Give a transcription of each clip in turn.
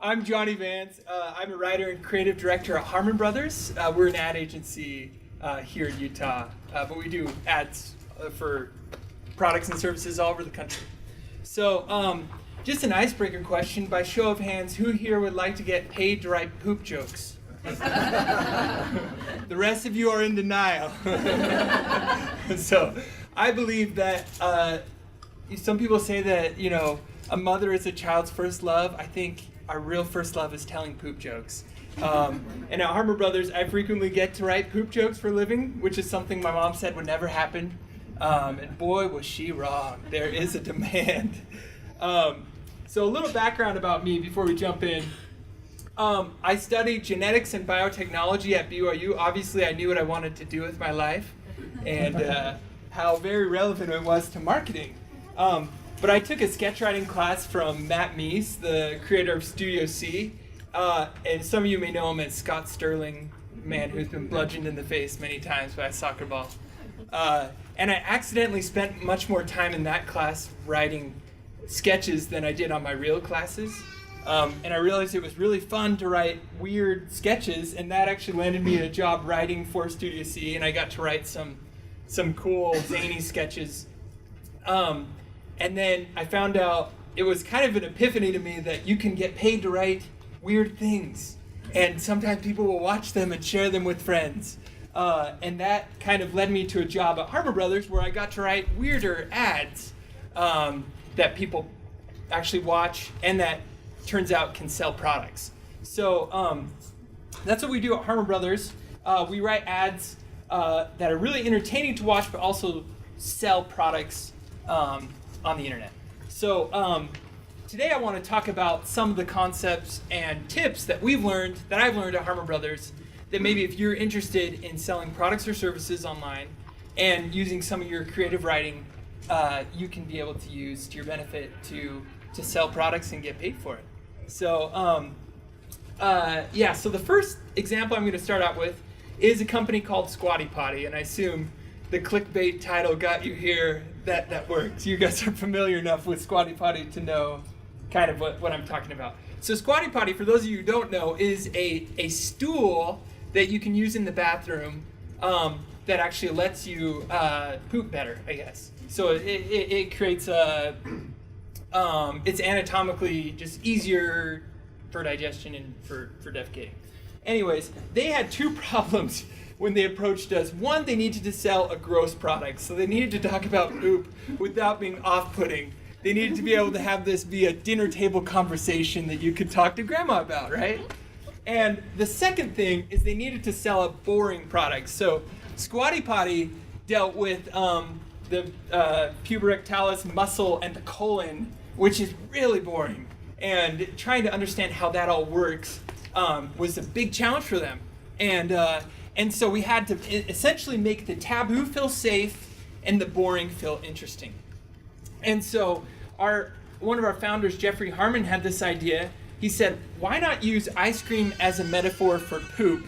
I'm Jonny Vance. I'm a writer and creative director at Harmon Brothers. We're an ad agency here in Utah, but we do ads for products and services all over the country. So, just an icebreaker question. By show of hands, who here would like to get paid to write poop jokes? The rest of you are in denial. So, I believe that some people say that, you know, a mother is a child's first love. I think our real first love is telling poop jokes. And at Harmon Brothers, I frequently get to write poop jokes for a living, which is something my mom said would never happen. And boy, was she wrong. There is a demand. So a little background about me before we jump in. I studied genetics and biotechnology at BYU. Obviously, I knew what I wanted to do with my life and how very relevant it was to marketing. But I took a sketch writing class from Matt Meese, the creator of Studio C. And some of you may know him as Scott Sterling, man who's been bludgeoned in the face many times by a soccer ball. And I accidentally spent much more time in that class writing sketches than I did on my real classes. And I realized it was really fun to write weird sketches, and that actually landed me a job writing for Studio C, and I got to write some cool, zany sketches. And then I found out it was kind of an epiphany to me that you can get paid to write weird things. And sometimes people will watch them and share them with friends. And that kind of led me to a job at Harmon Brothers where I got to write weirder ads that people actually watch and that turns out can sell products. So that's what we do at Harmon Brothers. We write ads that are really entertaining to watch but also sell products on the internet. So today I want to talk about some of the concepts and tips that I've learned at Harmon Brothers that maybe if you're interested in selling products or services online and using some of your creative writing, you can be able to use to your benefit to sell products and get paid for it. So so the first example I'm going to start out with is a company called Squatty Potty, and I assume the clickbait title got you here. That works. You guys are familiar enough with Squatty Potty to know kind of what I'm talking about. So Squatty Potty, for those of you who don't know, is a stool that you can use in the bathroom that actually lets you poop better, I guess. So it creates it's anatomically just easier for digestion and for defecating. Anyways, they had two problems when they approached us. One, they needed to sell a gross product, so they needed to talk about poop without being off-putting. They needed to be able to have this be a dinner table conversation that you could talk to grandma about, right? And the second thing is they needed to sell a boring product. So Squatty Potty dealt with the puborectalis muscle and the colon, which is really boring. And trying to understand how that all works was a big challenge for them. And so we had to essentially make the taboo feel safe and the boring feel interesting. And so one of our founders, Jeffrey Harmon, had this idea. He said, why not use ice cream as a metaphor for poop?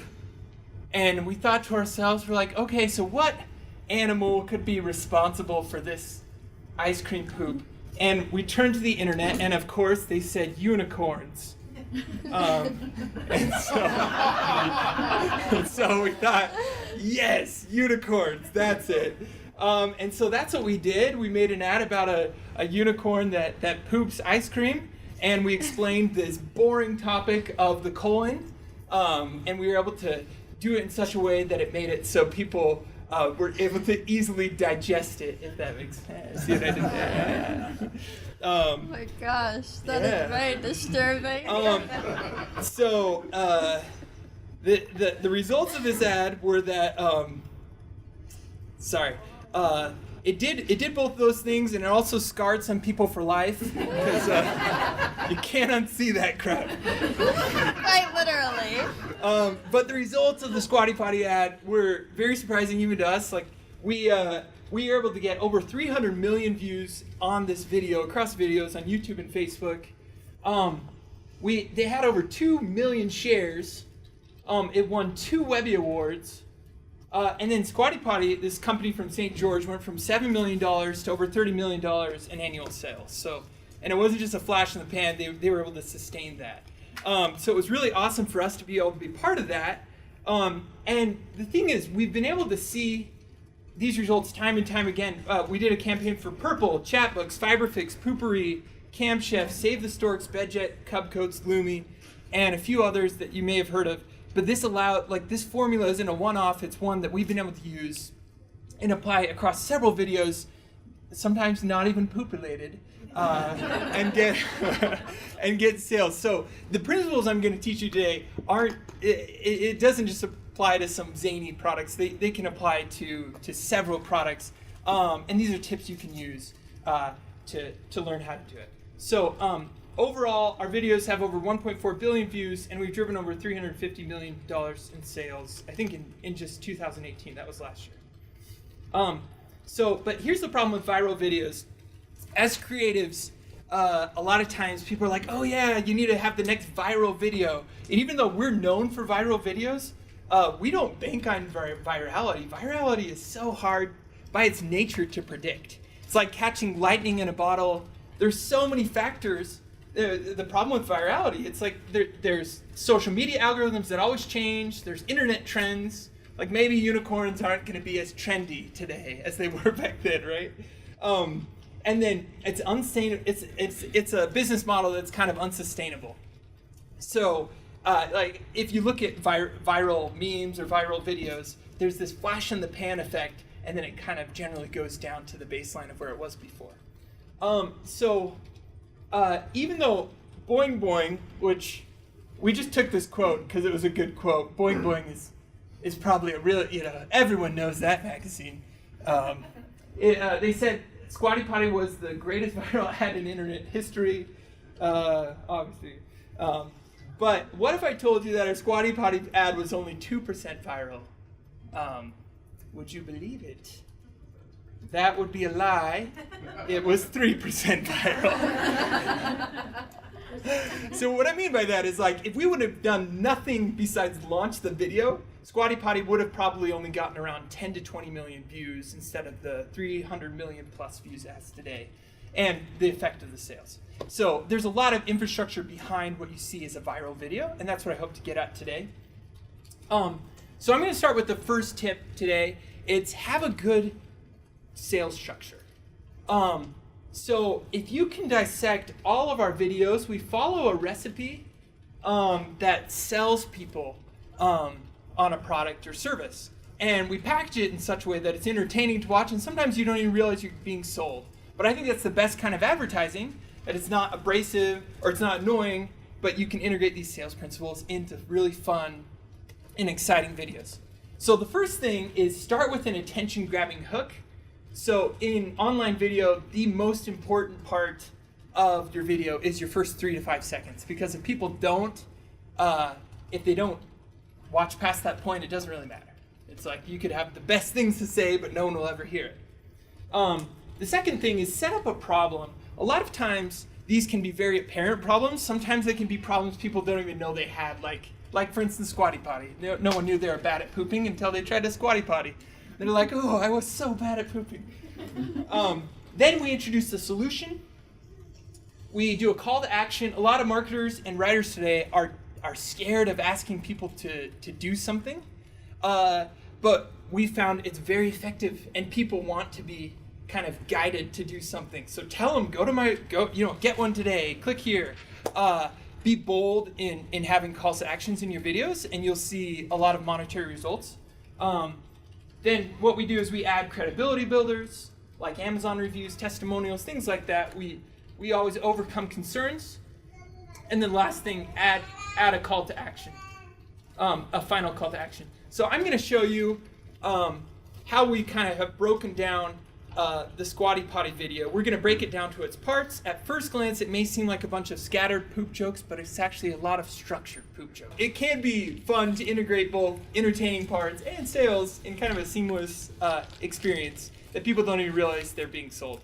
And we thought to ourselves, we're like, okay, so what animal could be responsible for this ice cream poop? And we turned to the internet, and of course they said unicorns. And so we thought, yes, unicorns, that's it. And so that's what we did. We made an ad about a unicorn that poops ice cream, and we explained this boring topic of the colon, and we were able to do it in such a way that it made it so people were able to easily digest it, if that makes sense. See what I did there? Oh my gosh, that is very disturbing. So the results of this ad were that it did both those things, and it also scarred some people for life because you can't unsee that crap. Quite literally. But the results of the Squatty Potty ad were very surprising even to us. Like we were able to get over 300 million views on this video, across videos on YouTube and Facebook. They had over 2 million shares. It won 2 Webby Awards. And then Squatty Potty, this company from St. George, went from $7 million to over $30 million in annual sales. So, and it wasn't just a flash in the pan, they were able to sustain that. So it was really awesome for us to be able to be part of that. And the thing is, we've been able to see these results time and time again. We did a campaign for Purple, Chatbooks, Fiberfix, Poo Pourri, Camp Chef, Save the Storks, Bedjet, Cubcoats, Loomy, and a few others that you may have heard of. But this this formula isn't a one-off. It's one that we've been able to use and apply across several videos, sometimes not even poop related, and get sales. So the principles I'm going to teach you today it doesn't just apply to some zany products. They can apply to several products, and these are tips you can use to learn how to do it. So overall, our videos have over 1.4 billion views, and we've driven over $350 million in sales, I think in just 2018. That was last year. But here's the problem with viral videos. As creatives, a lot of times people are like, oh yeah, you need to have the next viral video. And even though we're known for viral videos, we don't bank on virality. Virality is so hard by its nature to predict. It's like catching lightning in a bottle. There's so many factors. The problem with virality, it's like there's social media algorithms that always change. There's internet trends. Like maybe unicorns aren't going to be as trendy today as they were back then, right? And then it's unsustainable. It's a business model that's kind of unsustainable. So, like if you look at viral memes or viral videos, there's this flash in the pan effect, and then it kind of generally goes down to the baseline of where it was before. Even though Boing Boing, which we just took this quote because it was a good quote, Boing Boing is probably a real, everyone knows that magazine. They said Squatty Potty was the greatest viral ad in internet history, obviously. But what if I told you that our Squatty Potty ad was only 2% viral? Would you believe it? That would be a lie. It was 3% viral. So what I mean by that is, like, if we would have done nothing besides launch the video, Squatty Potty would have probably only gotten around 10 to 20 million views instead of the 300 million plus views it has today, and the effect of the sales. So there's a lot of infrastructure behind what you see as a viral video, and that's what I hope to get at today. So I'm going to start with the first tip today. It's have a good sales structure. So if you can dissect all of our videos, we follow a recipe that sells people on a product or service. And we package it in such a way that it's entertaining to watch, and sometimes you don't even realize you're being sold. But I think that's the best kind of advertising, that it's not abrasive or it's not annoying, but you can integrate these sales principles into really fun and exciting videos. So the first thing is start with an attention-grabbing hook. So in online video, the most important part of your video is your first 3 to 5 seconds, because if people don't, if they don't watch past that point, it doesn't really matter. It's like you could have the best things to say, but no one will ever hear it. The second thing is set up a problem. A lot of times, these can be very apparent problems. Sometimes they can be problems people don't even know they had, like for instance, Squatty Potty. No one knew they were bad at pooping until they tried to Squatty Potty. They're like, oh, I was so bad at pooping. Then we introduce the solution. We do a call to action. A lot of marketers and writers today are scared of asking people to do something. But we found it's very effective, and people want to be kind of guided to do something. So tell them, get one today, click here. Be bold in having calls to actions in your videos, and you'll see a lot of monetary results. Then what we do is we add credibility builders, like Amazon reviews, testimonials, things like that. We always overcome concerns. And then last thing, add a call to action, a final call to action. So I'm going to show you how we kind of have broken down the Squatty Potty video. We're going to break it down to its parts. At first glance, it may seem like a bunch of scattered poop jokes, but it's actually a lot of structured poop jokes. It can be fun to integrate both entertaining parts and sales in kind of a seamless experience that people don't even realize they're being sold.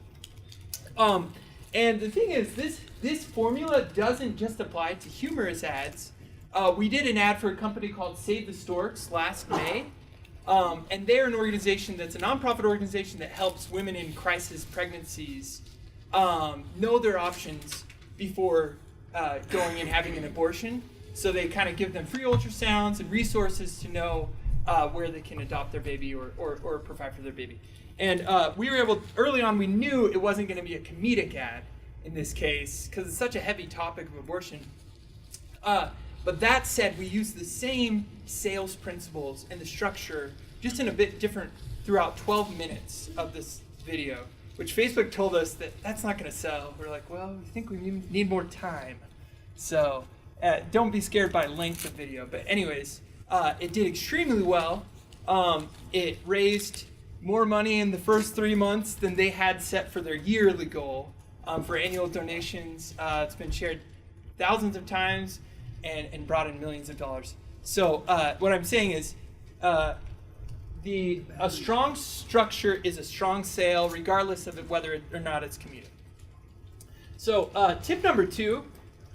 And the thing is, this formula doesn't just apply to humorous ads. We did an ad for a company called Save the Storks last May. And they're an organization that's a nonprofit organization that helps women in crisis pregnancies know their options before going and having an abortion. So they kind of give them free ultrasounds and resources to know where they can adopt their baby or provide for their baby. And we were able, early on, we knew it wasn't going to be a comedic ad in this case because it's such a heavy topic of abortion. But that said, we used the same sales principles and the structure, just in a bit different, throughout 12 minutes of this video, which Facebook told us that that's not going to sell. We're like, well, we think we need more time. So don't be scared by length of video. But anyways, it did extremely well. It raised more money in the first 3 months than they had set for their yearly goal for annual donations. It's been shared thousands of times and brought in millions of dollars. So what I'm saying is a strong structure is a strong sale regardless of whether or not it's comedic. So tip number 2,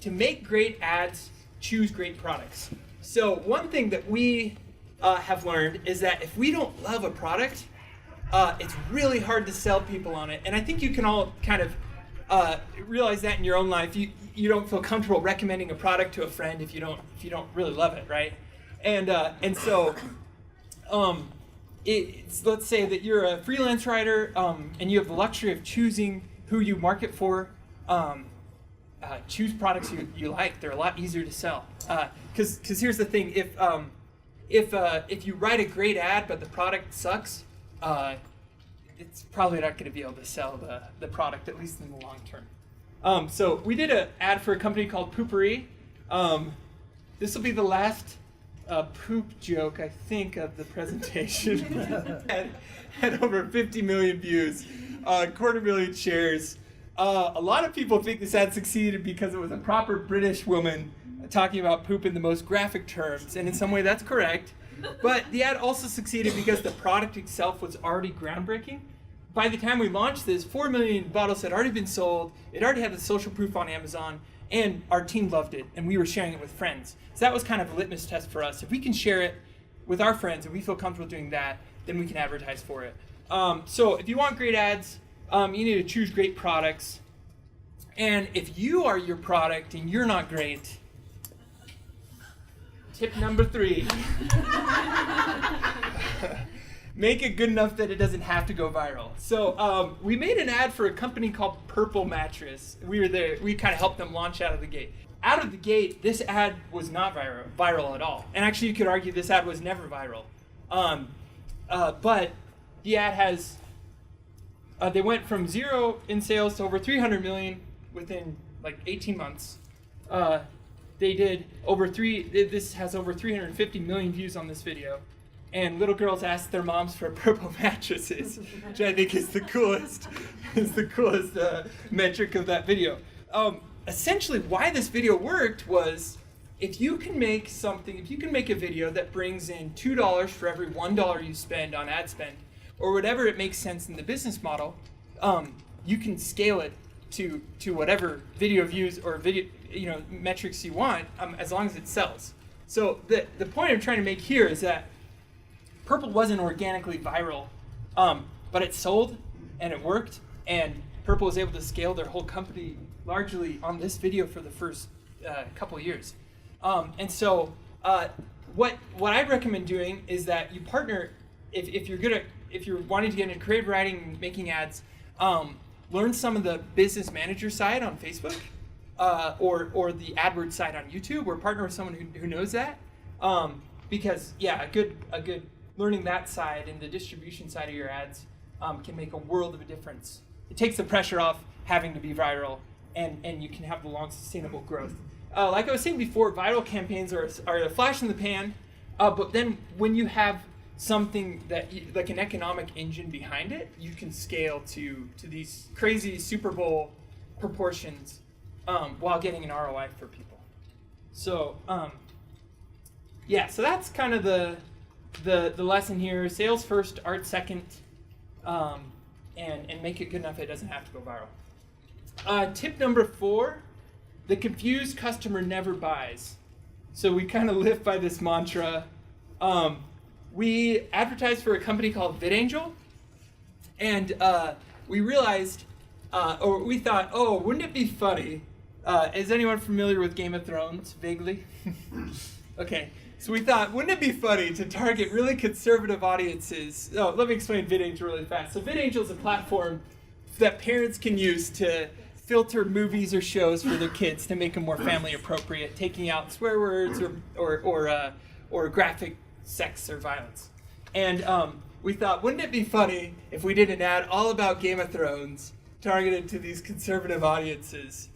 to make great ads, choose great products. So one thing that we have learned is that if we don't love a product, it's really hard to sell people on it. And I think you can all kind of realize that in your own life. You don't feel comfortable recommending a product to a friend if you don't really love it, right? And so let's say that you're a freelance writer and you have the luxury of choosing who you market for. Choose products you like. They're a lot easier to sell. Because here's the thing: if you write a great ad but the product sucks, it's probably not going to be able to sell the product, at least in the long term. So we did an ad for a company called Poo Pourri. This will be the last poop joke, I think, of the presentation. had over 50 million views, 250,000 shares. A lot of people think this ad succeeded because it was a proper British woman talking about poop in the most graphic terms, and in some way that's correct. But the ad also succeeded because the product itself was already groundbreaking. By the time we launched this, 4 million bottles had already been sold, it already had the social proof on Amazon, and our team loved it, and we were sharing it with friends. So that was kind of a litmus test for us. If we can share it with our friends and we feel comfortable doing that, then we can advertise for it. So if you want great ads, you need to choose great products. And if you are your product and you're not great, tip number 3. Make it good enough that it doesn't have to go viral. So we made an ad for a company called Purple Mattress. We were there. We kind of helped them launch out of the gate. Out of the gate, this ad was not viral at all. And actually, you could argue this ad was never viral. But the ad has, they went from 0 in sales to over 300 million within like 18 months. They did this has over 350 million views on this video. And little girls asked their moms for purple mattresses, which I think is the coolest metric of that video. Essentially, why this video worked was if you can make a video that brings in $2 for every $1 you spend on ad spend, or whatever it makes sense in the business model, you can scale it to whatever video views or video metrics you want, as long as it sells. So the point I'm trying to make here is that Purple wasn't organically viral, but it sold and it worked, and Purple was able to scale their whole company largely on this video for the first couple of years. And so what I'd recommend doing is that you partner, if you're wanting to get into creative writing, making ads, learn some of the business manager side on Facebook, or the AdWords side on YouTube, or partner with someone who knows that. Because a good learning that side and the distribution side of your ads can make a world of a difference. It takes the pressure off having to be viral, and you can have the long sustainable growth. Like I was saying before, viral campaigns are a flash in the pan, but then when you have something that like an economic engine behind it, you can scale to these crazy Super Bowl proportions while getting an ROI for people. So so that's kind of the lesson here. Sales first, art second, and make it good enough it doesn't have to go viral. Tip number 4, the confused customer never buys. So we kind of live by this mantra. We advertised for a company called VidAngel, and we realized, or we thought, wouldn't it be funny Is anyone familiar with Game of Thrones, vaguely? Okay, so we thought, wouldn't it be funny to target really conservative audiences? Oh, let me explain VidAngel really fast. So VidAngel is a platform that parents can use to filter movies or shows for their kids to make them more family appropriate, taking out swear words or graphic sex or violence. And we thought, wouldn't it be funny if we did an ad all about Game of Thrones targeted to these conservative audiences?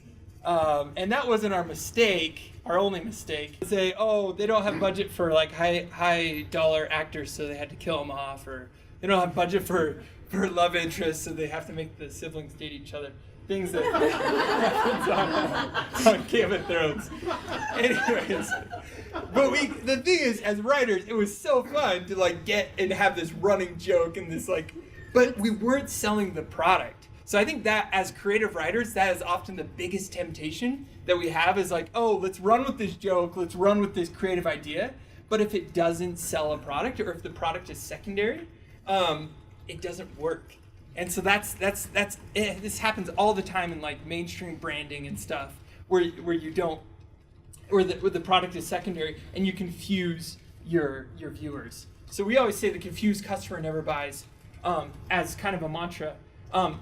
And that wasn't our mistake, our only mistake. Say, oh, they don't have budget for like high dollar actors, so they had to kill them off, or they don't have budget for love interests, so they have to make the siblings date each other. Things that happens on Game of Thrones. Anyways, but the thing is, as writers, it was so fun to like get and have this running joke and this like, but we weren't selling the product. So I think that as creative writers, that is often the biggest temptation that we have is like, oh, let's run with this joke, let's run with this creative idea. But if it doesn't sell a product, or if the product is secondary, it doesn't work. And so that's it. This happens all the time in like mainstream branding and stuff, where you don't, where the product is secondary, and you confuse your viewers. So we always say the confused customer never buys, as kind of a mantra.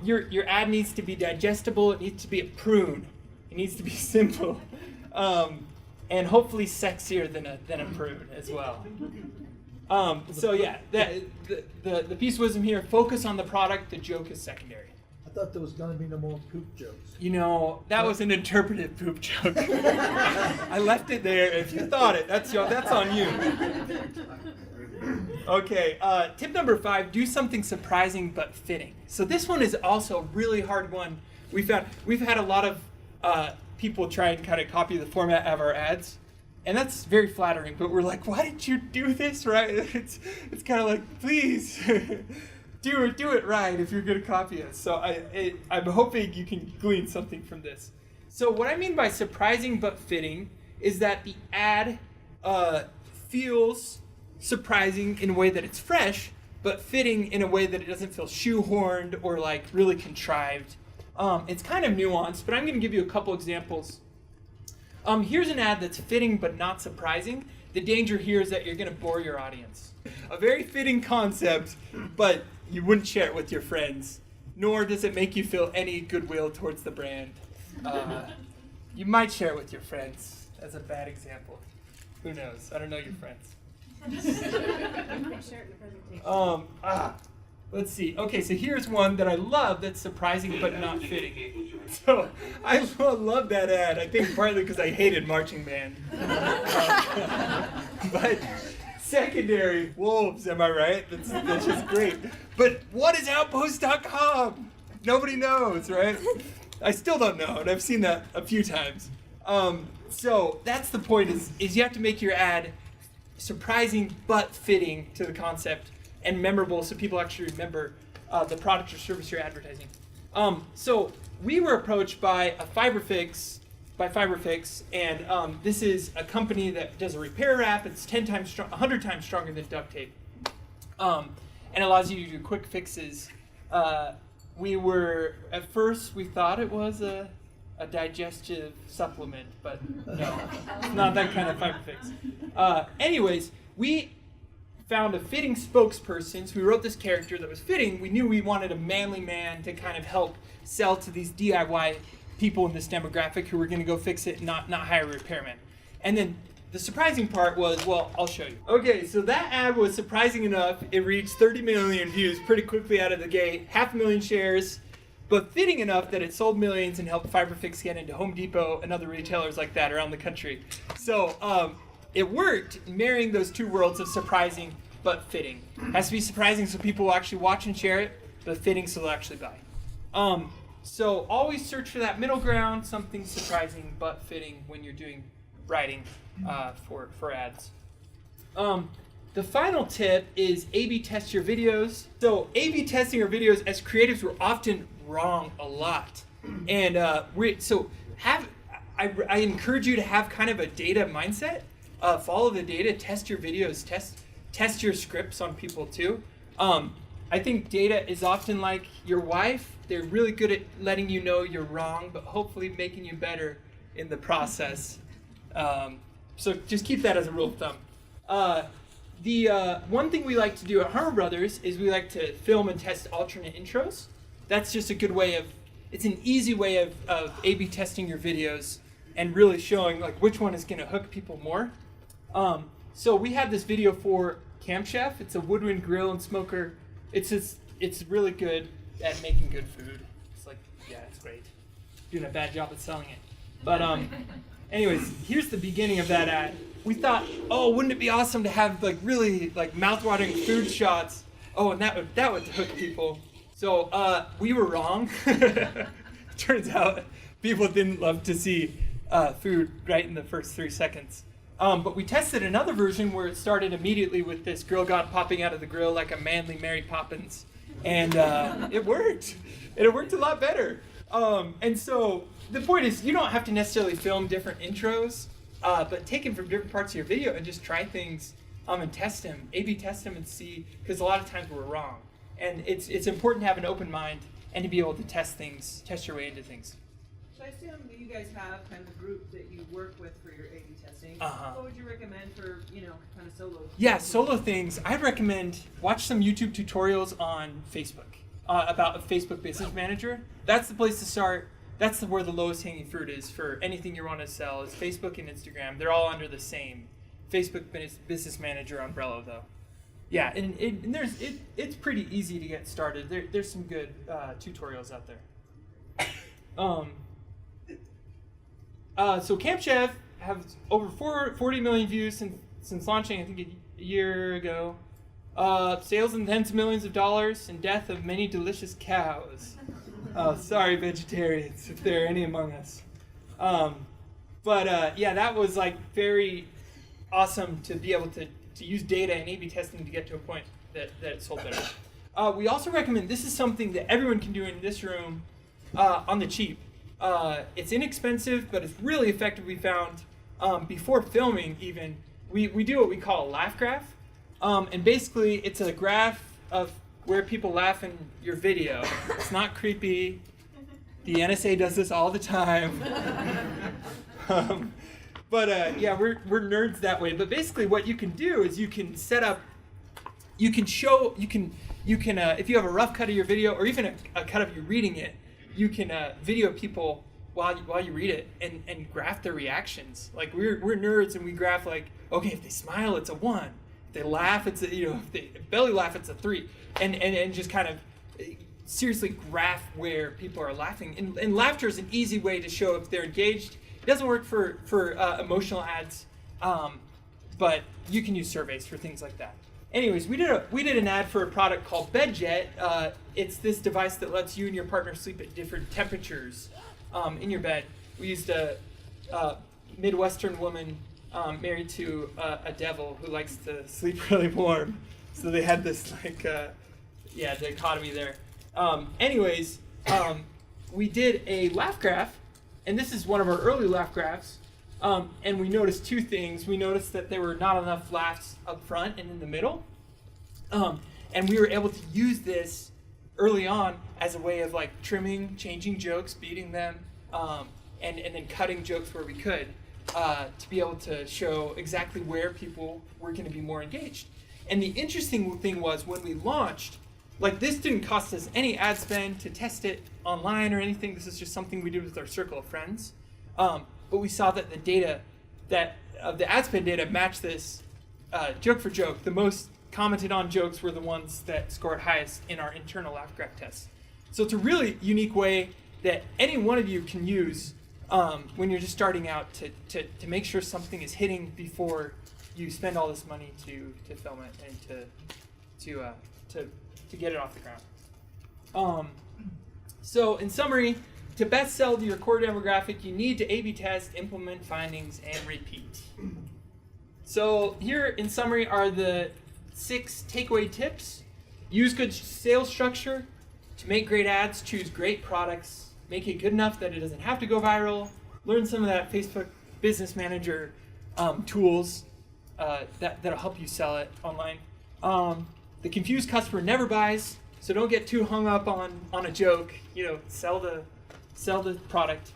Your ad needs to be digestible. It needs to be a prune. It needs to be simple, and hopefully sexier than a prune as well. So yeah, the piece of wisdom here: focus on the product. The joke is secondary. I thought there was going to be no more poop jokes. You know, that was an interpretive poop joke. I left it there. If you thought it, that's on you. Okay, tip number 5, do something surprising but fitting. So this one is also a really hard one. We've had a lot of people try and kind of copy the format of our ads, and that's very flattering, but we're like, why did you do this right? It's kind of like, please, do it right if you're going to copy us. So I'm hoping you can glean something from this. So what I mean by surprising but fitting is that the ad feels surprising in a way that it's fresh, but fitting in a way that it doesn't feel shoehorned or like really contrived. It's kind of nuanced, but I'm going to give you a couple examples. Here's an ad that's fitting but not surprising. The danger here is that you're going to bore your audience. A very fitting concept, but you wouldn't share it with your friends, nor does it make you feel any goodwill towards the brand. You might share it with your friends. That's a bad example. Who knows? I don't know your friends. Let's see. Okay, so here's one that I love that's surprising but not fitting. So I love that ad. I think partly because I hated marching band. But secondary, wolves, am I right? That's just great. But what is Outpost.com? Nobody knows, right? I still don't know, and I've seen that a few times. So that's the point is you have to make your ad surprising but fitting to the concept and memorable so people actually remember the product or service you're advertising. So we were approached by Fiberfix, and this is a company that does a repair wrap. It's 100 times stronger than duct tape, and allows you to do quick fixes. We were, at first, we thought it was a digestive supplement, but no, it's not that kind of Fiberfix. Anyways, we found a fitting spokesperson, so we wrote this character that was fitting. We knew we wanted a manly man to kind of help sell to these DIY people in this demographic who were going to go fix it, not hire a repairman. And then the surprising part was, well, I'll show you. Okay, so that ad was surprising enough. It reached 30 million views pretty quickly out of the gate, 500,000 shares, but fitting enough that it sold millions and helped Fiberfix get into Home Depot and other retailers like that around the country. So it worked, marrying those two worlds of surprising but fitting. It has to be surprising so people will actually watch and share it, but fitting so they'll actually buy. So always search for that middle ground, something surprising but fitting when you're doing writing for ads. The final tip is A/B test your videos. So A/B testing your videos as creatives, we're often wrong a lot. And I encourage you to have kind of a data mindset. Follow the data, test your videos, test your scripts on people too. I think data is often like your wife. They're really good at letting you know you're wrong, but hopefully making you better in the process. So just keep that as a rule of thumb. The one thing we like to do at Harmon Brothers is we like to film and test alternate intros. That's just a good way of, it's an easy way of A/B testing your videos and really showing like which one is going to hook people more. So we have this video for Camp Chef. It's a Woodwind Grill and smoker. It's really good at making good food. It's like, yeah, it's great. Doing a bad job at selling it. But anyways, here's the beginning of that ad. We thought, oh, wouldn't it be awesome to have like really like mouth-watering food shots? Oh, and that would hook people. So we were wrong. Turns out people didn't love to see food right in the first 3 seconds. But we tested another version where it started immediately with this grill god popping out of the grill like a manly Mary Poppins. And it worked. And it worked a lot better. And so the point is you don't have to necessarily film different intros, but take them from different parts of your video and just try things and test them, A/B test them and see, because a lot of times we're wrong. And it's important to have an open mind and to be able to test your way into things. So I assume that you guys have kind of a group that you work with for your A/B testing. Uh-huh. What would you recommend for, kind of solo? Yeah, solo things. I'd recommend watch some YouTube tutorials on Facebook about a Facebook Business Manager. That's the place to start. That's where the lowest hanging fruit is for anything you want to sell. Is Facebook and Instagram. They're all under the same Facebook Business Manager umbrella, though. Yeah, and it's pretty easy to get started. There's some good tutorials out there. So Camp Chef has over 40 million views since launching, I think a year ago. Sales in tens of millions of dollars and death of many delicious cows. Oh, sorry, vegetarians, if there are any among us. Yeah, that was like very awesome to be able to use data and A/B testing to get to a point that it sold better. We also recommend, this is something that everyone can do in this room on the cheap. It's inexpensive, but it's really effective, we found. Before filming even, we do what we call a laugh graph. And basically it's a graph of where people laugh in your video. It's not creepy. The NSA does this all the time. Yeah, we're nerds that way. But basically what you can do is you can set up, you can if you have a rough cut of your video or even a cut of you reading it, you can video people while you read it and graph their reactions. Like we're nerds and we graph like, okay, if they smile, it's a 1. If they laugh, it's a, if they belly laugh, it's a 3. And just kind of seriously graph where people are laughing. And laughter is an easy way to show if they're engaged. It doesn't work for emotional ads, but you can use surveys for things like that. Anyways, we did an ad for a product called BedJet. It's this device that lets you and your partner sleep at different temperatures in your bed. We used a Midwestern woman married to a devil who likes to sleep really warm. So they had this dichotomy there. Anyways, we did a laugh graph, and this is one of our early laugh graphs. And we noticed 2 things. We noticed that there were not enough laughs up front and in the middle. And we were able to use this early on as a way of like trimming, changing jokes, beating them, and then cutting jokes where we could to be able to show exactly where people were going to be more engaged. And the interesting thing was when we launched, like this didn't cost us any ad spend to test it online or anything. This is just something we did with our circle of friends. But we saw that the data, the ad spend data matched this joke for joke. The most commented on jokes were the ones that scored highest in our internal laugh graph test. So it's a really unique way that any one of you can use when you're just starting out to make sure something is hitting before you spend all this money to film it and to get it off the ground. So in summary, to best sell to your core demographic, you need to A/B test, implement findings, and repeat. So here in summary are the 6 takeaway tips. Use good sales structure to make great ads, choose great products, make it good enough that it doesn't have to go viral, learn some of that Facebook Business Manager tools that'll help you sell it online. The confused customer never buys, so don't get too hung up on a joke. Sell the product.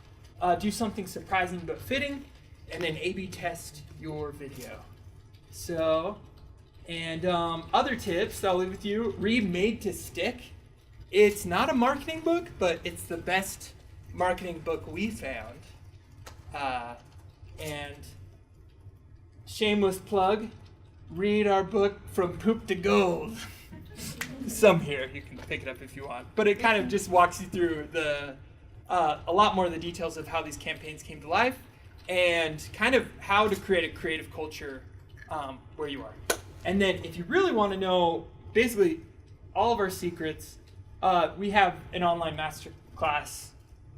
do something surprising but fitting, and then A/B test your video. So, and other tips that I'll leave with you, read Made to Stick. It's not a marketing book, but it's the best marketing book we found. And shameless plug, read our book From Poop to Gold. Some here, you can pick it up if you want. But it kind of just walks you through a lot more of the details of how these campaigns came to life and kind of how to create a creative culture where you are. And then if you really want to know basically all of our secrets, we have an online master class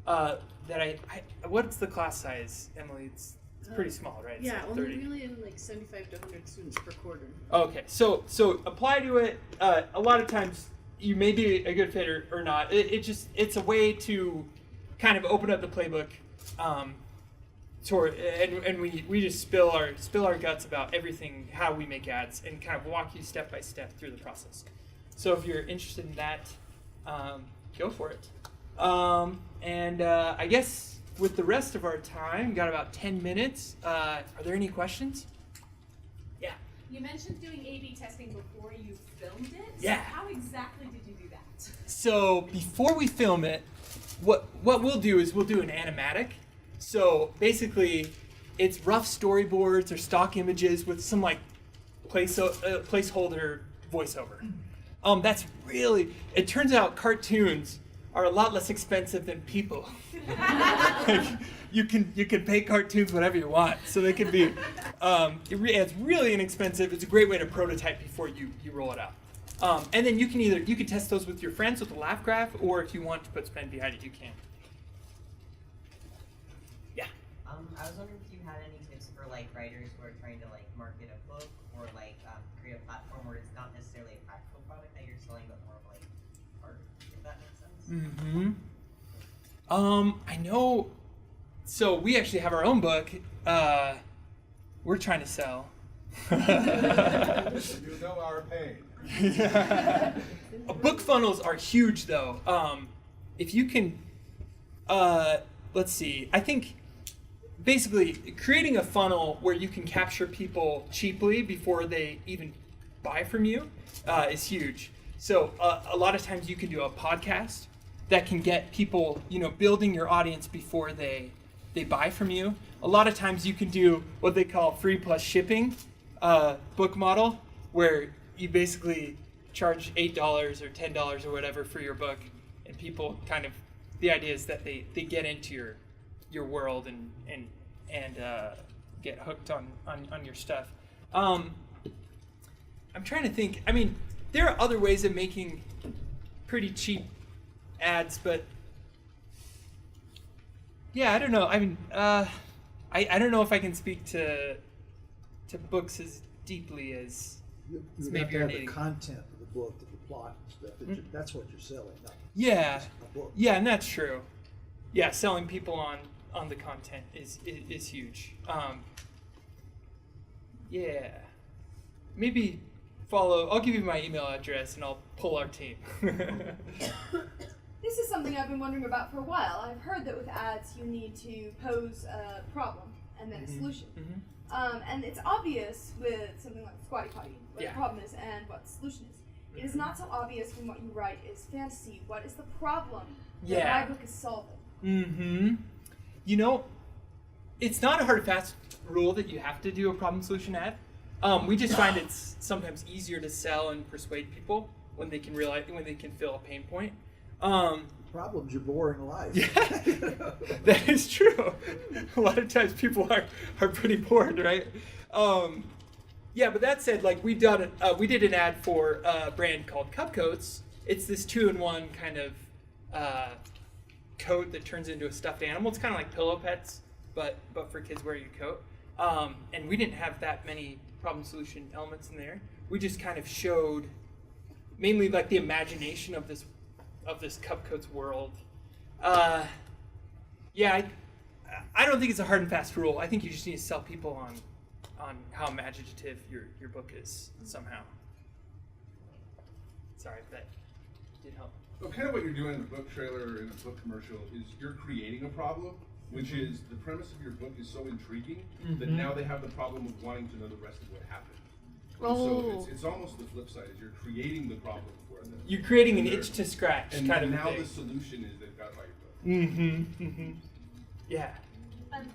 that what's the class size, Emily? It's pretty small, right? It's Yeah, like only 30. really in like 75 to 100 students per quarter. Okay, so apply to it. A lot of times you may be a good fit or not. It's a way to kind of open up the playbook, and we just spill our guts about everything, how we make ads, and kind of walk you step by step through the process. So if you're interested in that, go for it. And I guess with the rest of our time, got about 10 minutes. Are there any questions? Yeah. You mentioned doing A/B testing before you filmed it. Yeah. So how exactly did you do that? So before we film it, what we'll do is we'll do an animatic. So basically, it's rough storyboards or stock images with some like placeholder voiceover. That's really. It turns out cartoons are a lot less expensive than people. Like, you can pay cartoons whatever you want, so they can be. It's really inexpensive. It's a great way to prototype before you roll it out. And then you can test those with your friends with a laugh graph, or if you want to put spend behind it, you can. Yeah. I was wondering if you had any tips for like writers who are trying to like market a book or like create a platform where it's not necessarily a practical product that you're selling, but more of like art, if that makes sense. Mm-hmm. I know. So we actually have our own book. We're trying to sell. You know our pain. Book funnels are huge, though. If you can, let's see. I think basically creating a funnel where you can capture people cheaply before they even buy from you is huge. So a lot of times you can do a podcast that can get people, building your audience before they buy from you. A lot of times you can do what they call free plus shipping book model, where you basically charge $8 or $10 or whatever for your book, and people kind of, the idea is that they get into your world and get hooked on your stuff. I'm trying to think. I mean, there are other ways of making pretty cheap ads, but yeah, I don't know. I mean, I don't know if I can speak to books as deeply as You maybe have to you're have the needing. content of the book, the plot and stuff. That's what you're selling, not Yeah, just a book. yeah, and that's true. Yeah, selling people on the content is huge. Yeah, maybe follow. I'll give you my email address and I'll pull our team. This is something I've been wondering about for a while. I've heard that with ads, you need to pose a problem and then a solution. Mhm. And it's obvious with something like Squatty Potty what Yeah. the problem is and what the solution is. It is not so obvious when what you write is fantasy. What is the problem that Yeah. my book is solving? Mm-hmm. It's not a hard and fast rule that you have to do a problem solution ad. We just find it's sometimes easier to sell and persuade people when they can feel a pain point. Problem's your boring life. Yeah, that is true. A lot of times people are pretty bored, right? Yeah, but that said, like we did an ad for a brand called Cupcoats. It's this 2-in-1 kind of coat that turns into a stuffed animal. It's kind of like Pillow Pets, but for kids wearing a coat. And we didn't have that many problem solution elements in there. We just kind of showed mainly like the imagination of this Cupcoats world. Yeah, I don't think it's a hard and fast rule. I think you just need to sell people on how imaginative your book is somehow. Sorry if that did help. So kind of what you're doing in the book trailer or in the book commercial is you're creating a problem which is the premise of your book is so intriguing that Mhm. now they have the problem of wanting to know the rest of what happened. And Oh. so it's almost the flip side, is you're creating the problem for them. You're creating an And itch to scratch and kind of now thing. the solution is they've got to buy your book. Mm-hmm. Mm-hmm. Yeah.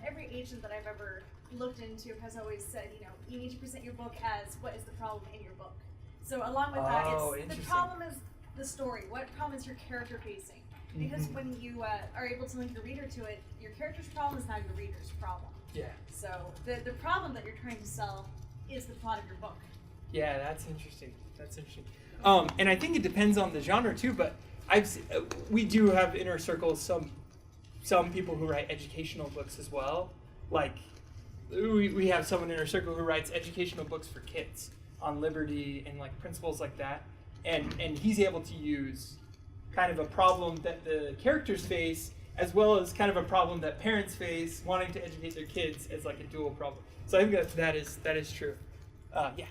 Every agent that I've ever looked into has always said, you know, you need to present your book as what is the problem in your book. So along with that, Oh, it's the interesting. problem is the story. What problem is your character facing? Because Mhm. when you are able to link the reader to it, your character's problem is now your reader's problem. Yeah. So the problem that you're trying to sell is the plot of your book. Yeah, that's interesting. That's interesting. And I think it depends on the genre too. But we do have inner circles some people who write educational books as well. Like we have someone in our circle who writes educational books for kids on liberty and like principles like that. And he's able to use kind of a problem that the characters face as well as kind of a problem that parents face wanting to educate their kids as like a dual problem. So I think that is true. Yeah.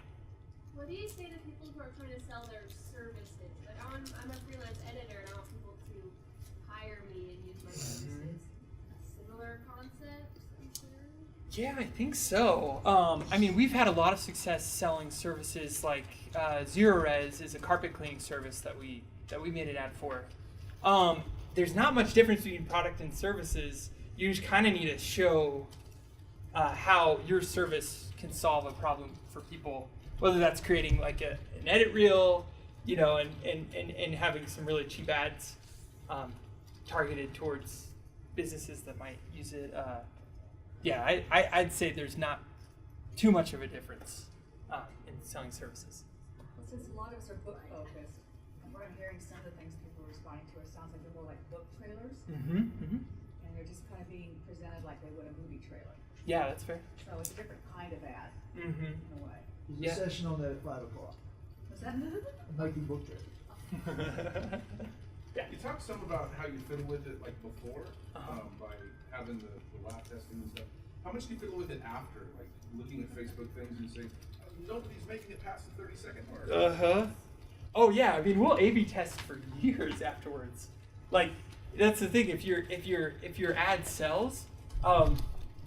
What do you say to people who are trying to sell their services? Like, I'm a freelance editor and I want people to hire me and use my services. Similar concept, I'm sure? Yeah, I think so. I mean, we've had a lot of success selling services like Zero Res is a carpet cleaning service that we made an ad for. There's not much difference between product and services. You just kind of need to show how your service can solve a problem for people, whether that's creating like an edit reel, you know, and having some really cheap ads targeted towards businesses that might use it. Yeah, I'd say there's not too much of a difference in selling services. Since a lot of us are book focused, and what I'm hearing, some of the things people are responding to, it sounds like they're more like book trailers, Mm-hmm. Mm-hmm. and they're just kind of being presented like they would a movie trailer. Yeah, that's fair. So it's a different kind of ad, Mm-hmm. in a way. There's Yeah. a session on that at 5 o'clock. Was that? Making book trailers. You talked some about how you fiddle with it like before, Uh-huh. by having the lab testing and stuff. How much do you fiddle with it after, like looking at Facebook things and saying, nobody's making it past the 30-second mark? Uh-huh. Oh yeah, I mean we'll A/B test for years afterwards. Like that's the thing. If your ad sells,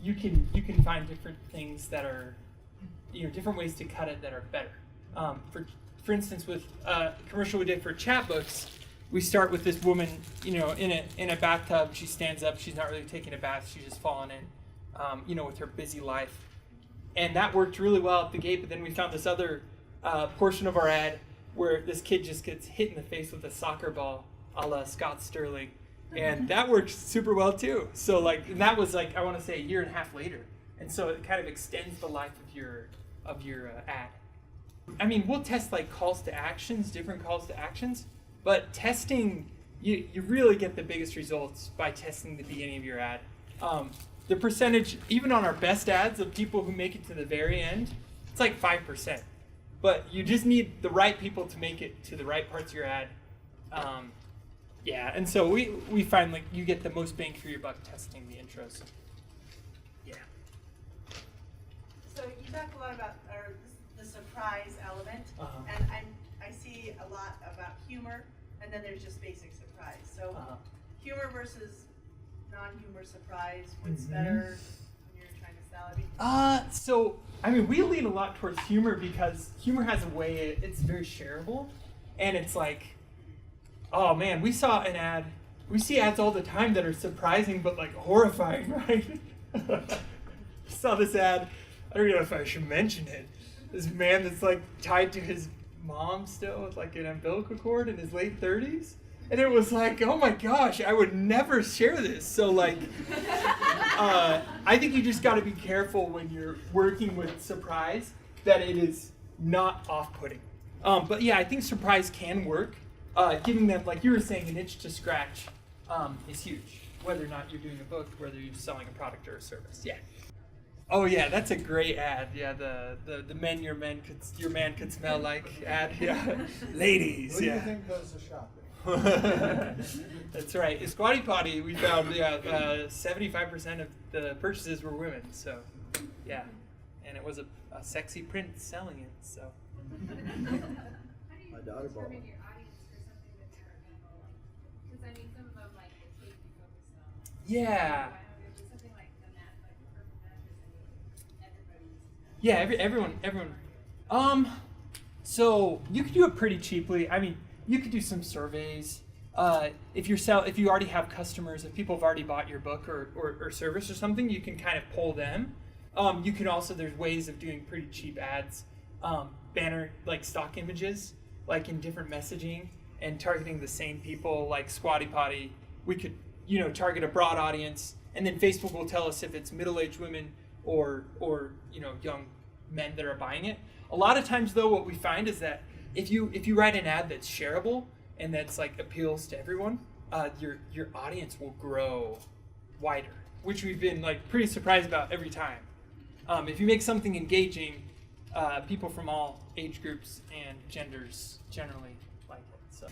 you can find different things that are, you know, different ways to cut it that are better. For instance, with a commercial we did for chat books, we start with this woman, you know, in a bathtub. She stands up. She's not really taking a bath. She's just fallen in, you know, with her busy life. And that worked really well at the gate, but then we found this other portion of our ad where this kid just gets hit in the face with a soccer ball a la Scott Sterling. And that worked super well too. So like, and that was like, I want to say a year and a half later. And so it kind of extends the life of your ad. I mean, we'll test like calls to actions, different calls to actions, but testing, you really get the biggest results by testing the beginning of your ad. The percentage, even on our best ads of people who make it to the very end, it's like 5%. But you just need the right people to make it to the right parts of your ad. Yeah, and so we find like you get the most bang for your buck testing the intros. Yeah. So you talk a lot about the surprise element, Uh-huh. and I see a lot about humor, and then there's just basic surprise. So humor versus non-humor surprise, what's Mhm. better when you're trying to sell? I mean, So I mean, we lean a lot towards humor because humor has a way, it's very shareable, and it's like, oh man, we saw an ad, we see ads all the time that are surprising but like horrifying, right? Saw this ad, I don't know if I should mention it. This man that's like tied to his mom still with like an umbilical cord in his late 30s. And it was like, oh my gosh, I would never share this. So like, I think you just got to be careful when you're working with surprise that it is not off-putting. But yeah, I think surprise can work. Giving them, like you were saying, an itch to scratch is huge. Whether or not you're doing a book, whether you're selling a product or a service. Yeah. Oh yeah, that's a great ad. Yeah, the men your man could smell like ad. Yeah, ladies. Who do you Yeah. think goes to shopping? That's right. In Squatty Potty, we found 75% of the purchases were women. So, yeah, and it was a sexy print selling it. So. How do you My daughter bought determine one. your audience for something that's more people? Because I mean, some of them like the kids you focus on. Yeah. There's Yeah, everyone. So you could do it pretty cheaply. I mean, you could do some surveys. If you already have customers, if people have already bought your book or service or something, you can kind of poll them. You can also, there's ways of doing pretty cheap ads, banner, like stock images, like in different messaging and targeting the same people, like Squatty Potty. We could, target a broad audience, and then Facebook will tell us if it's middle-aged women or young men that are buying it. A lot of times, though, what we find is that if you write an ad that's shareable and that's like appeals to everyone, your audience will grow wider, which we've been like pretty surprised about every time. If you make something engaging, people from all age groups and genders generally like it. So.